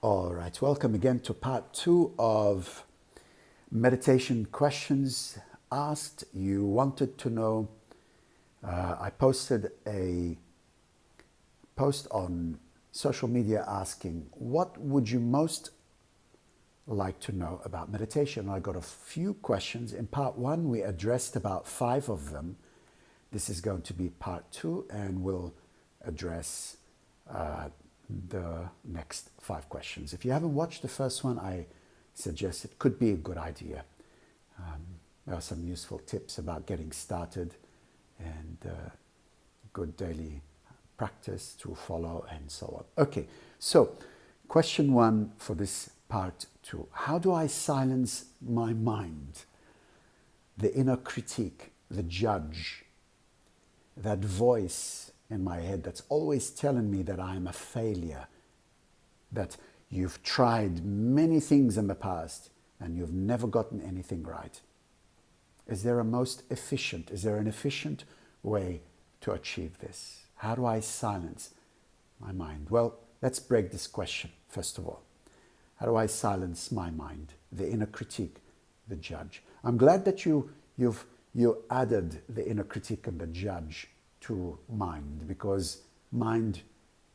All right, welcome again to part 2 of meditation questions asked. You wanted to know, I posted a post on social media asking, what would you most like to know about meditation? I got a few questions. In part 1, we addressed about 5 of them. This is going to be part 2, and we'll address the next 5 questions. If you haven't watched the first one, I suggest it could be a good idea. There are some useful tips about getting started and good daily practice to follow and so on. Okay, so question 1 for this part 2. How do I silence my mind? The inner critique, the judge, that voice in my head that's always telling me that I'm a failure, that you've tried many things in the past and you've never gotten anything right. Is there an efficient way to achieve this? How do I silence my mind? Well, let's break this question first of all. How do I silence my mind? The inner critique, the judge. I'm glad that you added the inner critique and the judge to mind, because mind,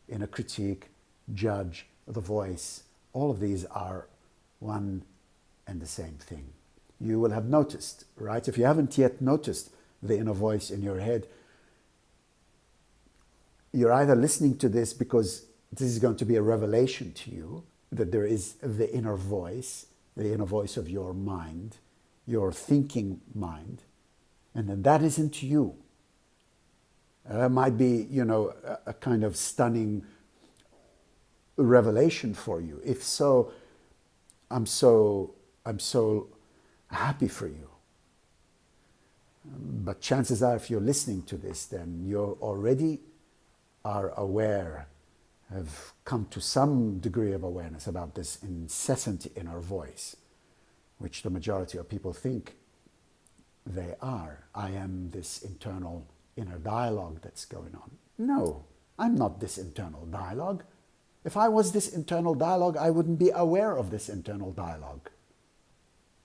inner critique, judge, the voice, all of these are one and the same thing. You will have noticed, right? If you haven't yet noticed the inner voice in your head, you're either listening to this because this is going to be a revelation to you, that there is the inner voice of your mind, your thinking mind, and then that isn't you. Might be, a kind of stunning revelation for you. If so, I'm so happy for you. But chances are, if you're listening to this, then you already are aware, have come to some degree of awareness about this incessant inner voice, which the majority of people think they are. I am this internal inner dialogue that's going on. No, I'm not this internal dialogue. If I was this internal dialogue, I wouldn't be aware of this internal dialogue.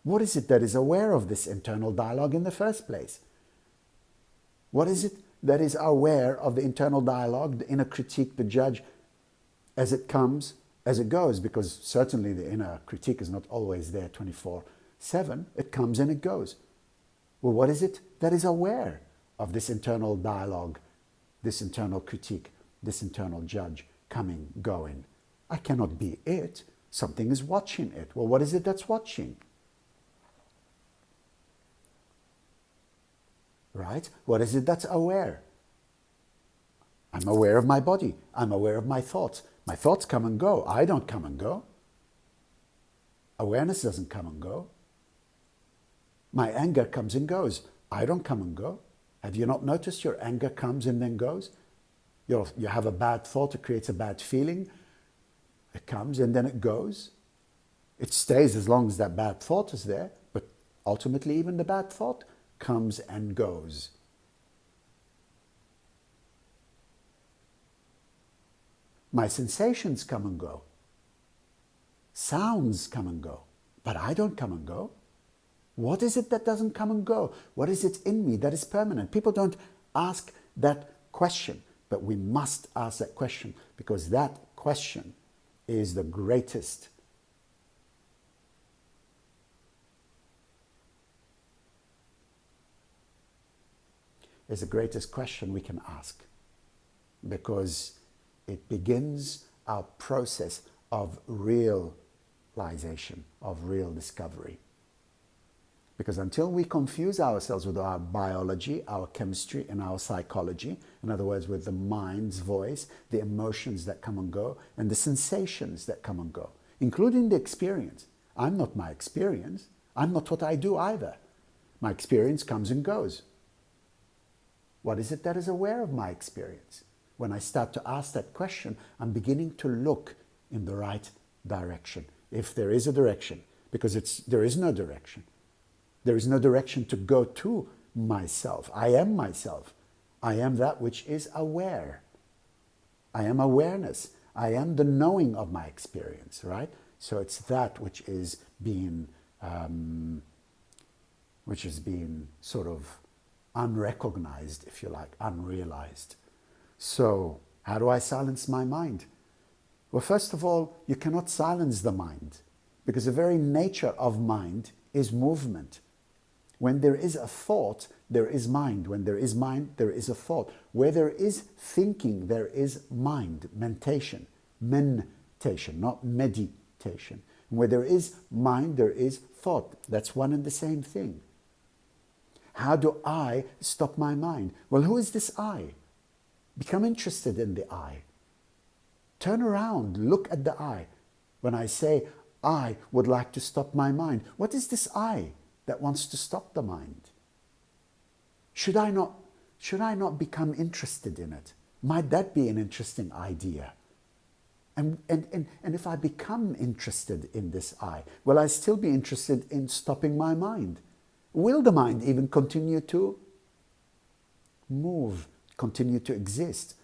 What is it that is aware of this internal dialogue in the first place? What is it that is aware of the internal dialogue, the inner critique, the judge, as it comes, as it goes? Because certainly the inner critique is not always there 24/7. It comes and it goes. Well, what is it that is aware of this internal dialogue, this internal critique, this internal judge coming, going? I cannot be it. Something is watching it. Well, what is it that's watching? Right? What is it that's aware? I'm aware of my body. I'm aware of my thoughts. My thoughts come and go. I don't come and go. Awareness doesn't come and go. My anger comes and goes. I don't come and go. Have you not noticed your anger comes and then goes? You have a bad thought, it creates a bad feeling. It comes and then it goes. It stays as long as that bad thought is there, but ultimately even the bad thought comes and goes. My sensations come and go. Sounds come and go, but I don't come and go. What is it that doesn't come and go? What is it in me that is permanent? People don't ask that question, but we must ask that question, because that question is the greatest question we can ask, because it begins our process of realization, of real discovery. Because until we confuse ourselves with our biology, our chemistry, and our psychology, in other words, with the mind's voice, the emotions that come and go, and the sensations that come and go, including the experience. I'm not my experience. I'm not what I do either. My experience comes and goes. What is it that is aware of my experience? When I start to ask that question, I'm beginning to look in the right direction, if there is a direction, because there is no direction. There is no direction to go to myself. I am myself. I am that which is aware. I am awareness. I am the knowing of my experience, right? So it's that which is being sort of unrecognized, if you like, unrealized. So how do I silence my mind? Well, first of all, you cannot silence the mind, because the very nature of mind is movement. When there is a thought, there is mind. When there is mind, there is a thought. Where there is thinking, there is mind, mentation, not meditation. Where there is mind, there is thought. That's one and the same thing. How do I stop my mind? Well, who is this I? Become interested in the I. Turn around, look at the I. When I say, I would like to stop my mind, what is this I that wants to stop the mind? Should I not become interested in it? Might that be an interesting idea? And if I become interested in this I, will I still be interested in stopping my mind? Will the mind even continue to move, continue to exist?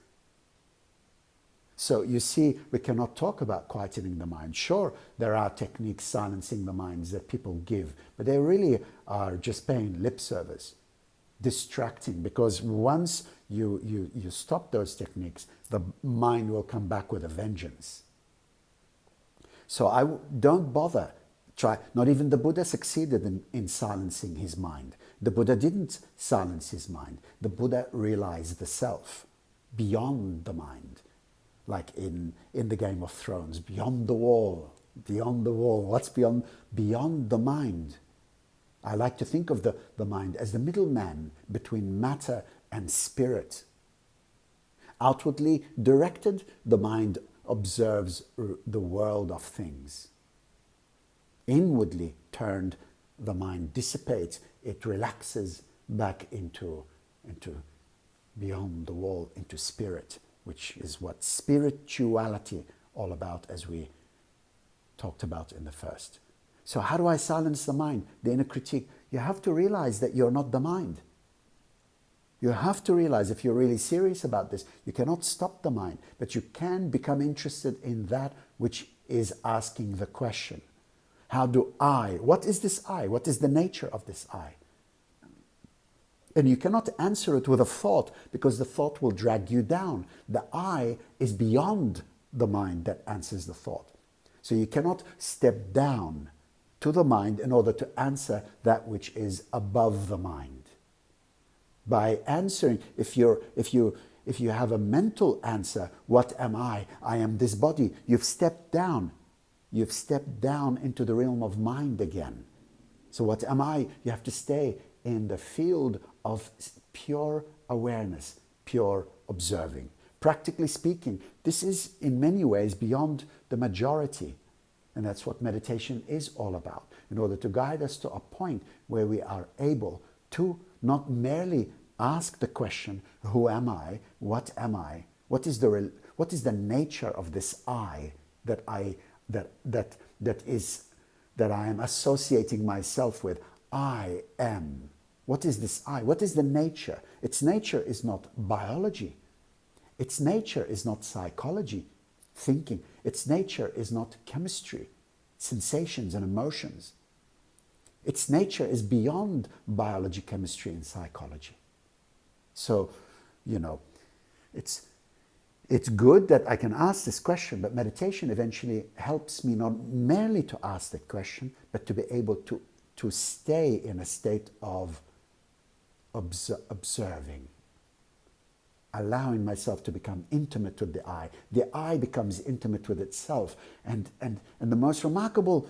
So you see, we cannot talk about quietening the mind. Sure, there are techniques silencing the minds that people give, but they really are just paying lip service, distracting, because once you stop those techniques, the mind will come back with a vengeance. So don't bother. Not even the Buddha succeeded in silencing his mind. The Buddha didn't silence his mind. The Buddha realized the self beyond the mind. Like in the Game of Thrones, beyond the wall. What's beyond? Beyond the mind. I like to think of the mind as the middleman between matter and spirit. Outwardly directed, the mind observes the world of things. Inwardly turned, the mind dissipates. It relaxes back into beyond the wall, into spirit, which is what spirituality all about, as we talked about in the first. So how do I silence the mind? The inner critique. You have to realize that you're not the mind. You have to realize, if you're really serious about this, you cannot stop the mind, but you can become interested in that which is asking the question. How do I? What is this I? What is the nature of this I? And you cannot answer it with a thought, because the thought will drag you down. The I is beyond the mind that answers the thought. So you cannot step down to the mind in order to answer that which is above the mind. By answering, if you have a mental answer, what am I? I am this body. You've stepped down. You've stepped down into the realm of mind again. So what am I? You have to stay in the field of pure awareness, pure observing. Practically speaking, this is in many ways beyond the majority. And that's what meditation is all about, in order to guide us to a point where we are able to not merely ask the question, who am I? What am I? What is the nature of this I that I am associating myself with? I am. What is this I? What is the nature? Its nature is not biology. Its nature is not psychology, thinking. Its nature is not chemistry, sensations and emotions. Its nature is beyond biology, chemistry, and psychology. So, it's good that I can ask this question, but meditation eventually helps me not merely to ask that question, but to be able to stay in a state of observing, allowing myself to become intimate with the I. The I becomes intimate with itself, and the most remarkable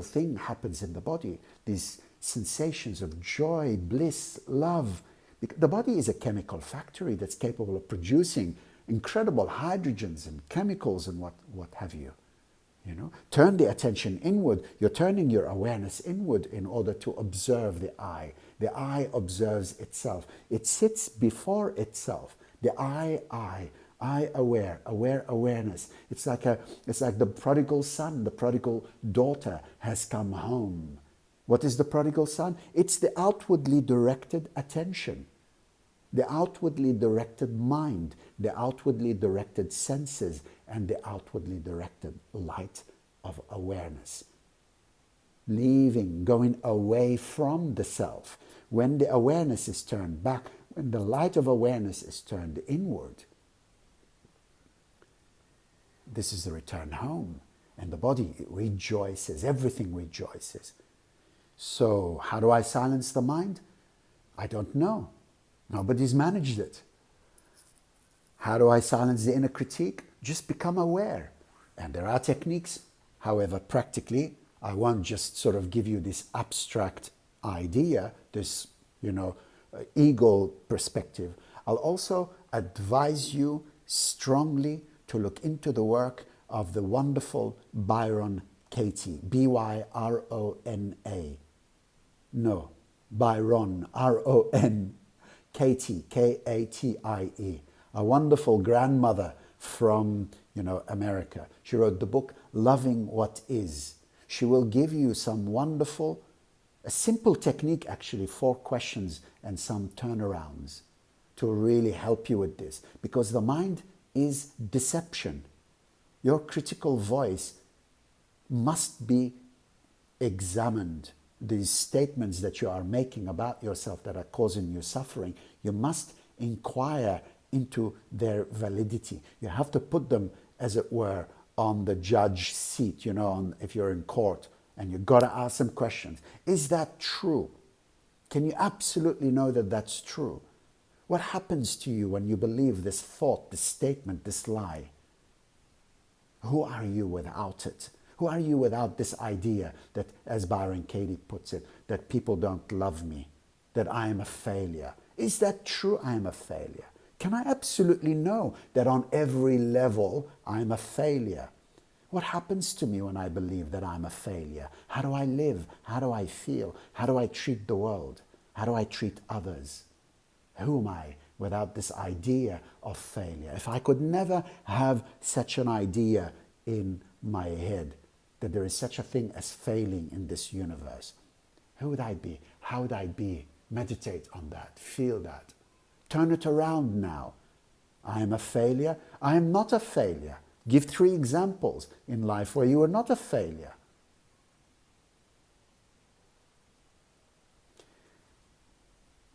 thing happens in the body. These sensations of joy, bliss, love. The body is a chemical factory that's capable of producing incredible hydrogens and chemicals and what have you. Turn the attention inward. You're turning your awareness inward in order to observe the I. The I observes itself. It sits before itself. The I aware, awareness. It's like the prodigal son, the prodigal daughter has come home. What is the prodigal son? It's the outwardly directed attention. the outwardly directed mind, the outwardly directed senses, and the outwardly directed light of awareness. Leaving, going away from the self. When the awareness is turned back, when the light of awareness is turned inward, this is the return home. And the body rejoices, everything rejoices. So, how do I silence the mind? I don't know. Nobody's managed it. How do I silence the inner critique? Just become aware. And there are techniques. However, practically, I won't just sort of give you this abstract idea, this, ego perspective. I'll also advise you strongly to look into the work of the wonderful Byron Katie, Byrona. No, Byron, R-O-N, Katie, Katie, a wonderful grandmother from, America. She wrote the book, Loving What Is. She will give you some wonderful, a simple technique actually, 4 questions and some turnarounds to really help you with this. Because the mind is deception. Your critical voice must be examined. These statements that you are making about yourself that are causing you suffering, you must inquire into their validity. You have to put them, as it were, on the judge seat, if you're in court, and you've got to ask them questions. Is that true? Can you absolutely know that that's true? What happens to you when you believe this thought, this statement, this lie? Who are you without it? Who are you without this idea that, as Byron Katie puts it, that people don't love me, that I am a failure? Is that true? I am a failure. Can I absolutely know that on every level I am a failure? What happens to me when I believe that I'm a failure? How do I live? How do I feel? How do I treat the world? How do I treat others? Who am I without this idea of failure? If I could never have such an idea in my head, that there is such a thing as failing in this universe, who would I be? How would I be? Meditate on that. Feel that. Turn it around now. I am a failure. I am not a failure. Give 3 examples in life where you are not a failure.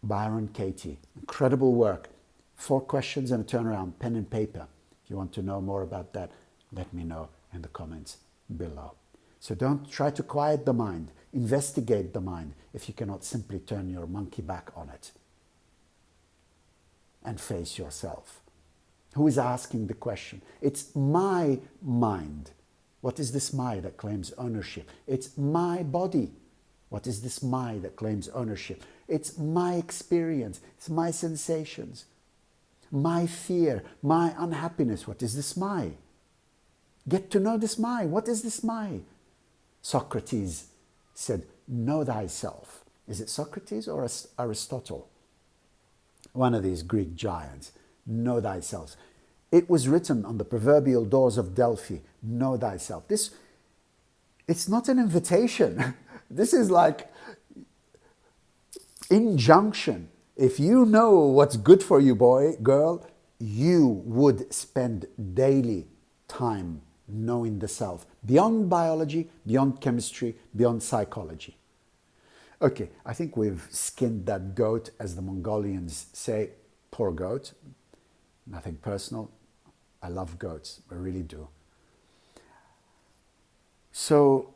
Byron Katie, incredible work. 4 questions and a turnaround, pen and paper. If you want to know more about that, let me know in the comments below. So don't try to quiet the mind. Investigate the mind if you cannot simply turn your monkey back on it and face yourself. Who is asking the question? It's my mind. What is this my that claims ownership? It's my body. What is this my that claims ownership? It's my experience. It's my sensations. My fear. My unhappiness. What is this my? Get to know this my. What is this my? Socrates said, know thyself. Is it Socrates or Aristotle? One of these Greek giants. Know thyself. It was written on the proverbial doors of Delphi. Know thyself. It's not an invitation. This is like injunction. If you know what's good for you, boy, girl, you would spend daily time knowing the self. Beyond biology, beyond chemistry, beyond psychology. Okay, I think we've skinned that goat, as the Mongolians say. Poor goat. Nothing personal. I love goats. I really do. So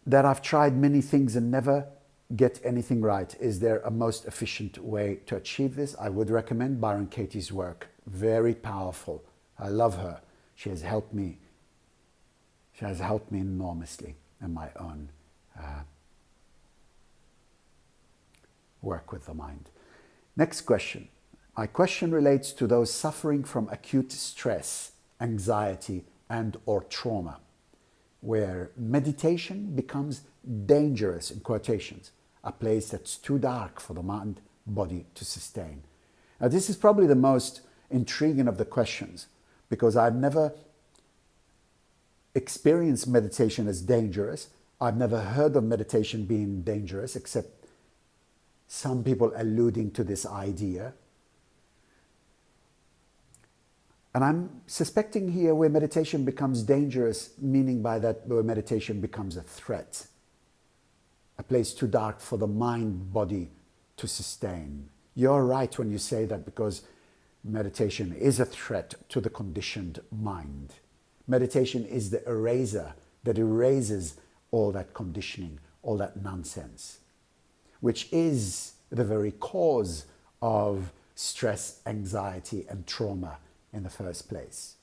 that I've tried many things and never get anything right. Is there a most efficient way to achieve this? I would recommend Byron Katie's work. Very powerful. I love her. She has helped me. She has helped me enormously in my own work with the mind. Next question. My question relates to those suffering from acute stress, anxiety, and or trauma, where meditation becomes dangerous, in quotations, a place that's too dark for the mind, body to sustain. Now, this is probably the most intriguing of the questions, because I've never experienced meditation as dangerous. I've never heard of meditation being dangerous, except some people alluding to this idea. And I'm suspecting here where meditation becomes dangerous, meaning by that where meditation becomes a threat, a place too dark for the mind body to sustain. You're right when you say that, because meditation is a threat to the conditioned mind. Meditation is the eraser that erases all that conditioning, all that nonsense, which is the very cause of stress, anxiety, and trauma in the first place.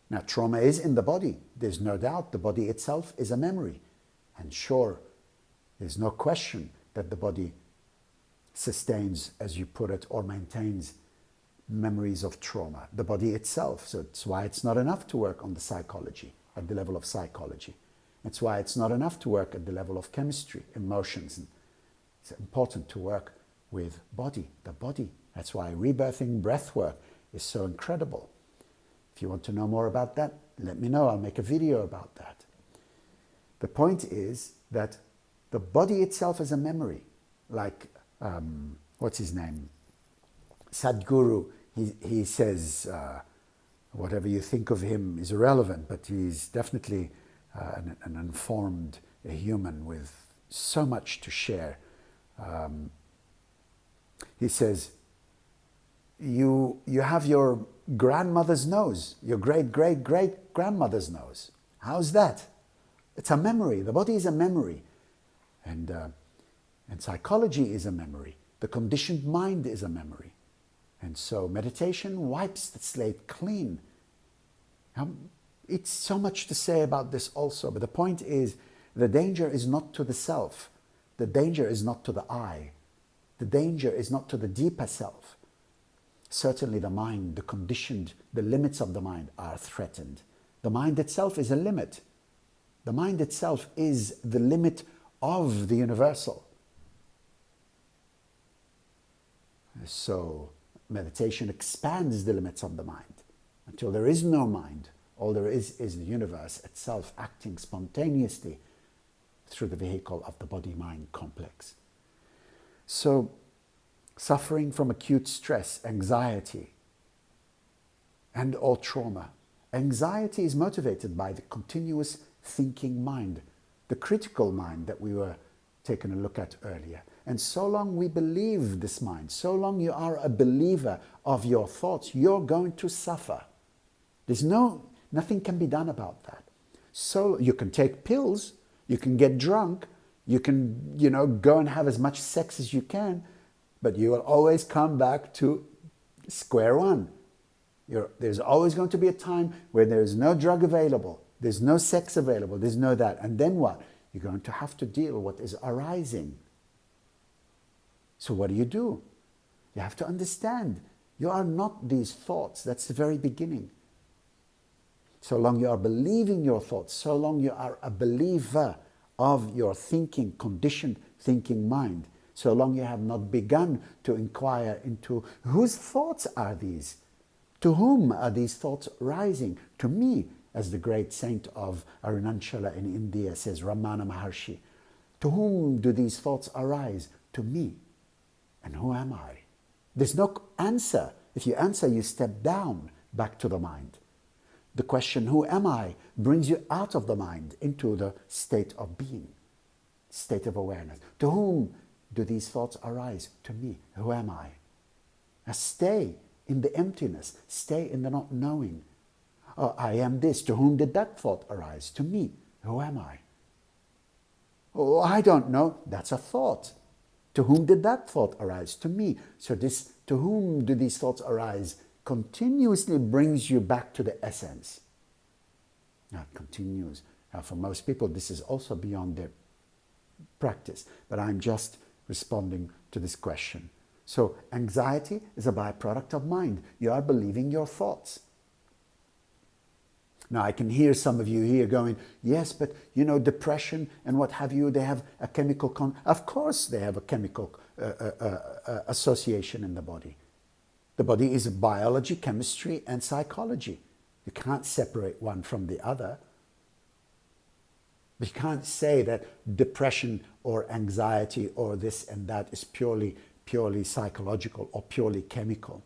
Now, trauma is in the body. There's no doubt the body itself is a memory. And sure, there's no question that the body sustains, as you put it, or maintains memories of trauma, the body itself. So it's why it's not enough to work on the psychology, at the level of psychology. It's why it's not enough to work at the level of chemistry, emotions. And it's important to work with body, the body. That's why rebirthing breath work is so incredible. If you want to know more about that, let me know. I'll make a video about that. The point is that the body itself is a memory. Like, what's his name? Sadhguru, he says, whatever you think of him is irrelevant, but he's definitely an informed human with so much to share. He says, you have your grandmother's nose, your great-great-great-grandmother's nose. How's that? It's a memory. The body is a memory. And psychology is a memory. The conditioned mind is a memory. And so meditation wipes the slate clean. It's so much to say about this also, but the point is, the danger is not to the self. The danger is not to the I. The danger is not to the deeper self. Certainly the mind, the conditioned, the limits of the mind are threatened. The mind itself is a limit. The mind itself is the limit of the universal. So meditation expands the limits of the mind. Until there is no mind, all there is the universe itself acting spontaneously through the vehicle of the body-mind complex. So, suffering from acute stress, anxiety, and or trauma. Anxiety is motivated by the continuous thinking mind, the critical mind that we were taking a look at earlier. And so long we believe this mind, so long you are a believer of your thoughts, you're going to suffer. Nothing can be done about that. So you can take pills, you can get drunk, you can, go and have as much sex as you can, but you will always come back to square one. There's always going to be a time where there's no drug available, there's no sex available, there's no that. And then what? You're going to have to deal with what is arising. So what do? You have to understand, you are not these thoughts. That's the very beginning. So long you are believing your thoughts, so long you are a believer of your thinking, conditioned thinking mind, so long you have not begun to inquire into whose thoughts are these? To whom are these thoughts rising? To me, as the great saint of Arunachalam in India says, Ramana Maharshi. To whom do these thoughts arise? To me. And who am I? There's no answer. If you answer, you step down back to the mind. The question, who am I, brings you out of the mind into the state of being, state of awareness. To whom do these thoughts arise? To me. Who am I? Now stay in the emptiness. Stay in the not knowing. Oh, I am this. To whom did that thought arise? To me. Who am I? Oh, I don't know. That's a thought. To whom did that thought arise? To me. So to whom do these thoughts arise continuously brings you back to the essence. Now it continues. Now for most people this is also beyond their practice, but I'm just responding to this question. So anxiety is a byproduct of mind. You are believing your thoughts. Now I can hear some of you here going, yes, but depression and what have you, they have a chemical, of course they have a chemical association in the body. The body is biology, chemistry, and psychology. You can't separate one from the other. But you can't say that depression or anxiety or this and that is purely psychological or purely chemical.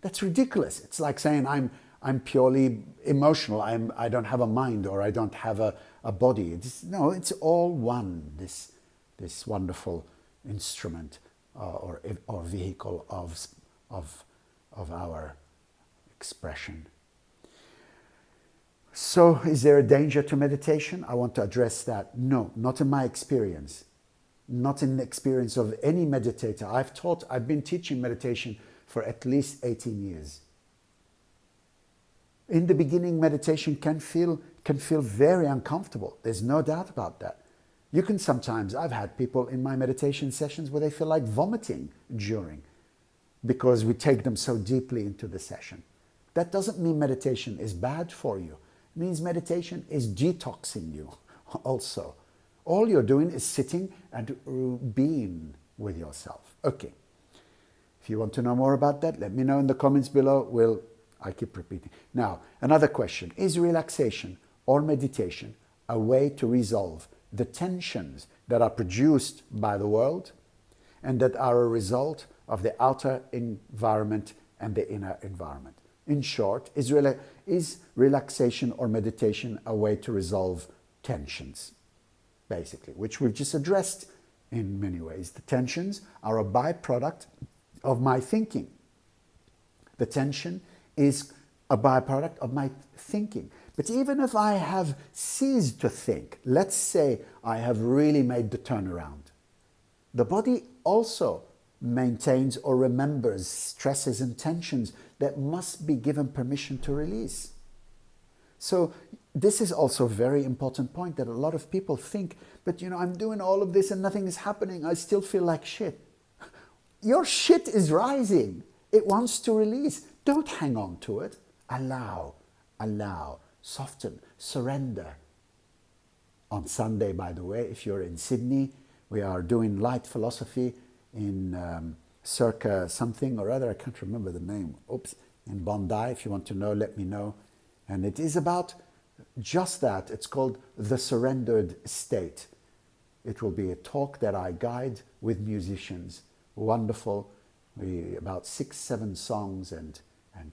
That's ridiculous. It's like saying I'm I'm purely emotional. I don't have a mind, or I don't have a body. No, it's all one, this wonderful instrument or vehicle of our expression. So, is there a danger to meditation? I want to address that. No, not in my experience. Not in the experience of any meditator. I've been teaching meditation for at least 18 years. In the beginning, meditation can feel very uncomfortable. There's no doubt about that. You can sometimes, I've had people in my meditation sessions where they feel like vomiting during, because we take them so deeply into the session. That doesn't mean meditation is bad for you. It means meditation is detoxing you also. All you're doing is sitting and being with yourself. Okay. If you want to know more about that, let me know in the comments below. I keep repeating. Now, another question. Is relaxation or meditation a way to resolve the tensions that are produced by the world and that are a result of the outer environment and the inner environment? In short, is relaxation or meditation a way to resolve tensions, basically, which we've just addressed in many ways. The tensions are a byproduct of my thinking. The tension is a byproduct of my thinking. But even if I have ceased to think, let's say I have really made the turnaround, the body also maintains or remembers stresses and tensions that must be given permission to release. So this is also a very important point that a lot of people think, but I'm doing all of this and nothing is happening. I still feel like shit. Your shit is rising. It wants to release. Don't hang on to it. Allow, soften, surrender. On Sunday, by the way, if you're in Sydney, we are doing light philosophy in circa something or other. I can't remember the name. In Bondi. If you want to know, let me know. And it is about just that. It's called The Surrendered State. It will be a talk that I guide with musicians. Wonderful. About 6-7 songs, and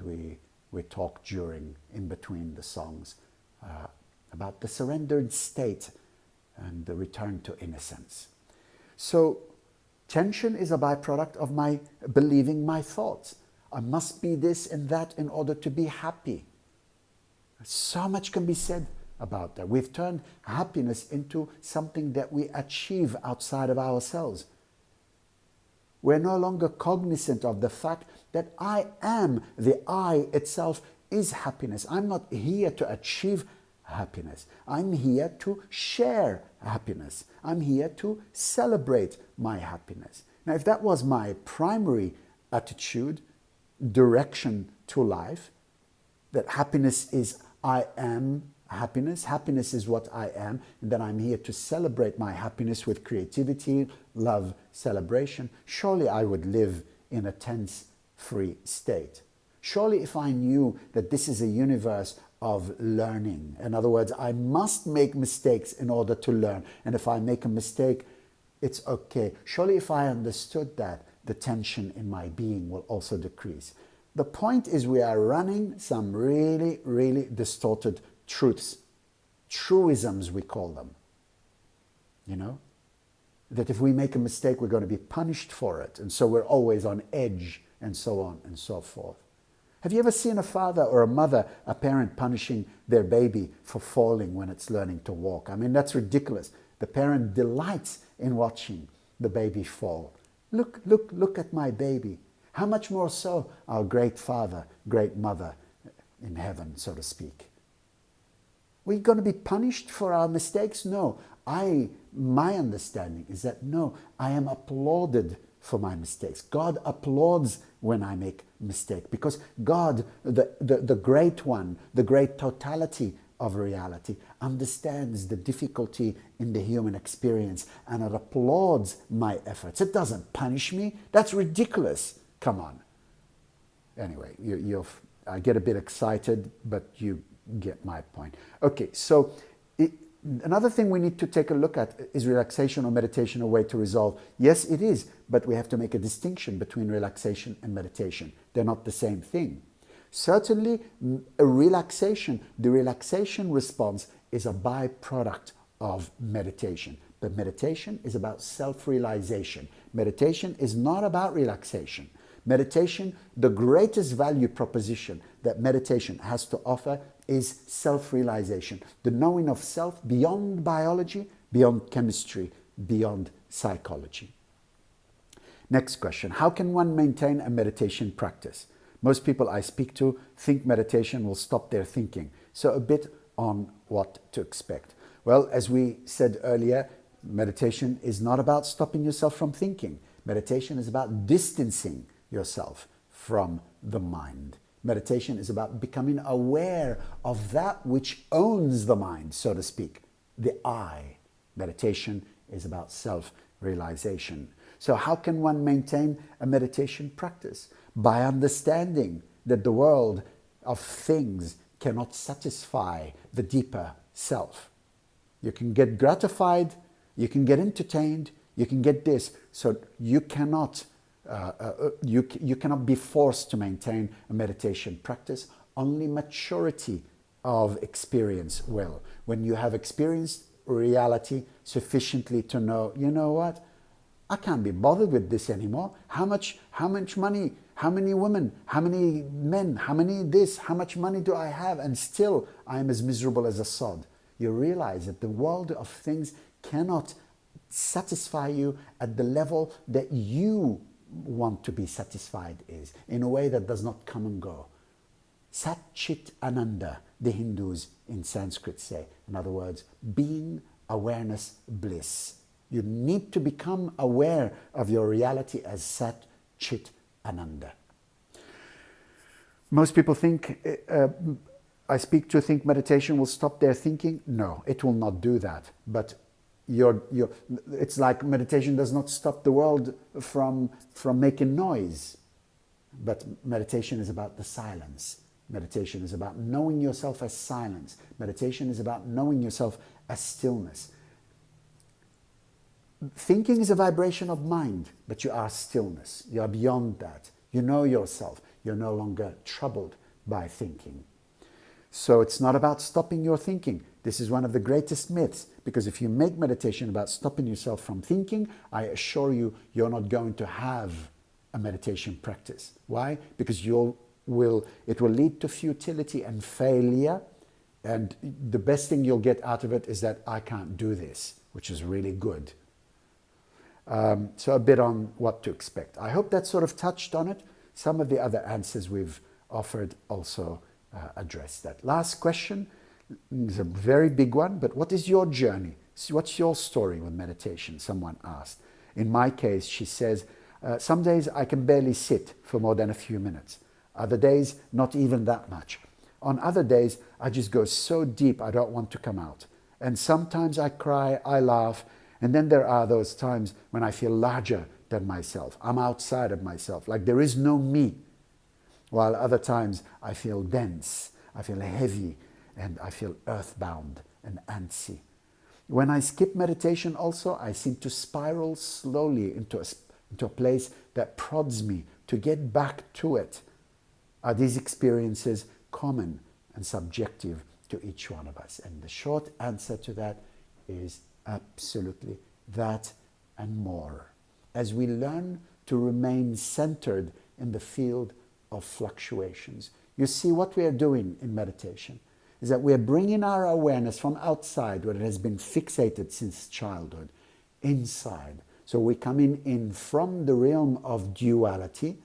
we talk in between the songs about the surrendered state and the return to innocence. So tension is a byproduct of my believing my thoughts. I must be this and that in order to be happy. So much can be said about that. We've turned happiness into something that we achieve outside of ourselves. We're no longer cognizant of the fact that I am, the I itself is happiness. I'm not here to achieve happiness. I'm here to share happiness. I'm here to celebrate my happiness. Now, if that was my primary attitude, direction to life, that happiness is I am happiness, happiness is what I am, and that I'm here to celebrate my happiness with creativity, love, celebration, surely I would live in a tense-free state. Surely if I knew that this is a universe of learning, in other words, I must make mistakes in order to learn, and if I make a mistake, it's okay. Surely if I understood that, the tension in my being will also decrease. The point is we are running some really, really distorted truths. Truisms, we call them. That if we make a mistake, we're going to be punished for it. And so we're always on edge, and so on and so forth. Have you ever seen a father or a mother, a parent punishing their baby for falling when it's learning to walk? I mean, that's ridiculous. The parent delights in watching the baby fall. Look at my baby. How much more so our great Father, great Mother in heaven, so to speak. We're going to be punished for our mistakes? No. My understanding is that no, I am applauded for my mistakes. God applauds when I make mistake, because God, the great one, the great totality of reality, understands the difficulty in the human experience, and it applauds my efforts. It doesn't punish me. That's ridiculous. Come on. Anyway, I get a bit excited, but you get my point. Okay, so another thing we need to take a look at is relaxation or meditation a way to resolve? Yes, it is, but we have to make a distinction between relaxation and meditation. They're not the same thing. Certainly, a relaxation, the relaxation response is a byproduct of meditation. But meditation is about self-realization. Meditation is not about relaxation. Meditation, the greatest value proposition that meditation has to offer is self-realization. The knowing of self beyond biology, beyond chemistry, beyond psychology. Next question. How can one maintain a meditation practice? Most people I speak to think meditation will stop their thinking. So a bit on what to expect. Well, as we said earlier, meditation is not about stopping yourself from thinking. Meditation is about distancing yourself from the mind. Meditation is about becoming aware of that which owns the mind, so to speak, the I. Meditation is about self-realization. So how can one maintain a meditation practice? By understanding that the world of things cannot satisfy the deeper self. You can get gratified, you can get entertained, you can get this. So you cannot be forced to maintain a meditation practice. Only maturity of experience will. When you have experienced reality sufficiently to know, you know what? I can't be bothered with this anymore. How much money, how many women, how many men, how many this, how much money do I have? And still I am as miserable as a sod. You realize that the world of things cannot satisfy you at the level that you want to be satisfied is, in a way that does not come and go. Sat Chit Ananda, the Hindus in Sanskrit say. In other words, being, awareness, bliss. You need to become aware of your reality as Sat Chit Ananda. Most people think, I speak to think meditation will stop their thinking. No, it will not do that. But it's like meditation does not stop the world from making noise. But meditation is about the silence. Meditation is about knowing yourself as silence. Meditation is about knowing yourself as stillness. Thinking is a vibration of mind, but you are stillness. You are beyond that. You know yourself. You're no longer troubled by thinking. So it's not about stopping your thinking. This is one of the greatest myths, because if you make meditation about stopping yourself from thinking, I assure you, you're not going to have a meditation practice. Why? Because it will lead to futility and failure, and the best thing you'll get out of it is that I can't do this, which is really good. So a bit on what to expect. I hope that sort of touched on it. Some of the other answers we've offered also address that. Last question is a very big one, but what is your journey? What's your story with meditation? Someone asked. In my case, she says, some days I can barely sit for more than a few minutes. Other days, not even that much. On other days, I just go so deep I don't want to come out. And sometimes I cry, I laugh, and then there are those times when I feel larger than myself. I'm outside of myself, like there is no me. While other times I feel dense, I feel heavy, and I feel earthbound and antsy. When I skip meditation also, I seem to spiral slowly into a place that prods me to get back to it. Are these experiences common and subjective to each one of us? And the short answer to that is absolutely that and more. As we learn to remain centered in the field of fluctuations. You see, what we are doing in meditation is that we are bringing our awareness from outside, where it has been fixated since childhood, inside. So we're coming in from the realm of duality,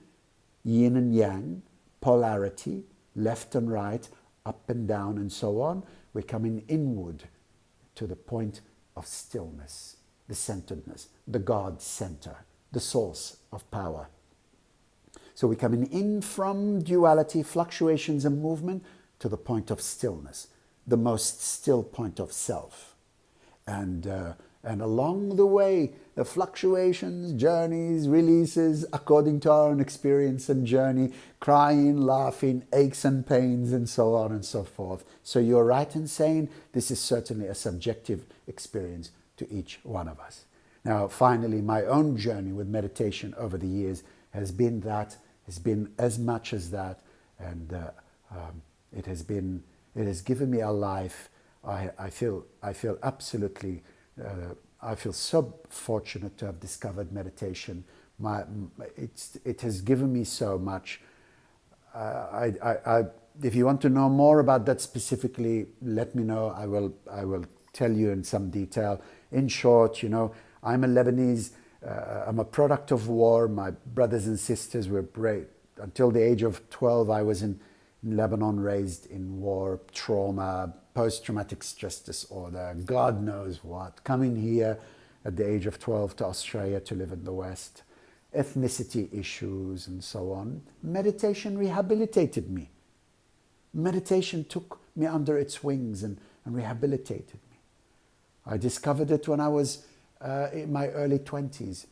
yin and yang, polarity, left and right, up and down, and so on. We're coming inward to the point of stillness, the centeredness, the God center, the source of power. So we're coming in from duality, fluctuations and movement, to the point of stillness, the most still point of self. And along the way, the fluctuations, journeys, releases, according to our own experience and journey, crying, laughing, aches and pains, and so on and so forth. So you're right in saying this is certainly a subjective experience to each one of us. Now, finally, my own journey with meditation over the years has been as much as that, and it has given me a life. I feel absolutely. I feel so fortunate to have discovered meditation. It has given me so much. If you want to know more about that specifically, let me know. I will tell you in some detail. In short, I'm a Lebanese. I'm a product of war. My brothers and sisters were brave. Until the age of 12, I was in Lebanon, raised in war, trauma, post-traumatic stress disorder, God knows what. Coming here at the age of 12 to Australia to live in the West, ethnicity issues and so on. Meditation rehabilitated me. Meditation took me under its wings and rehabilitated me. I discovered it when I was in my early 20s.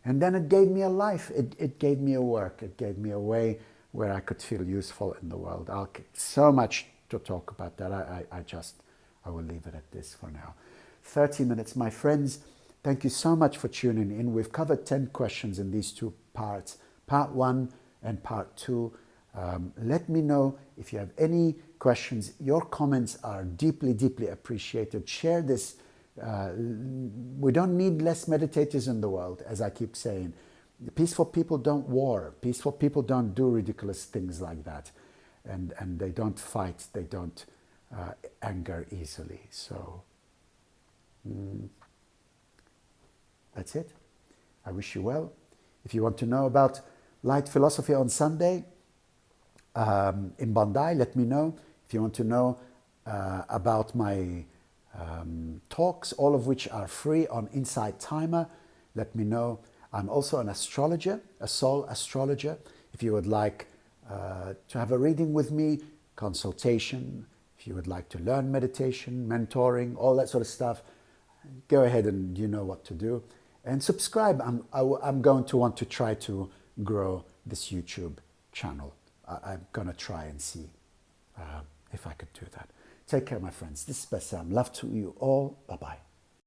And then it gave me a life. It gave me a work. It gave me a way where I could feel useful in the world. So much to talk about that. I will leave it at this for now. 30 minutes. My friends, thank you so much for tuning in. We've covered 10 questions in these two parts, part 1 and part 2. Let me know if you have any questions. Your comments are deeply, deeply appreciated. Share this. We don't need less meditators in the world, as I keep saying. Peaceful people don't war. Peaceful people don't do ridiculous things like that. And they don't fight. They don't anger easily. So that's it. I wish you well. If you want to know about Light Philosophy on Sunday in Bondi, let me know. If you want to know about my talks, all of which are free on Insight Timer, let me know. I'm also an astrologer, a soul astrologer. If you would like to have a reading with me, consultation, if you would like to learn meditation, mentoring, all that sort of stuff, go ahead and you know what to do. And subscribe. I'm going to want to try to grow this YouTube channel. I'm going to try and see if I could do that. Take care, my friends. This is Bassam. Love to you all. Bye-bye.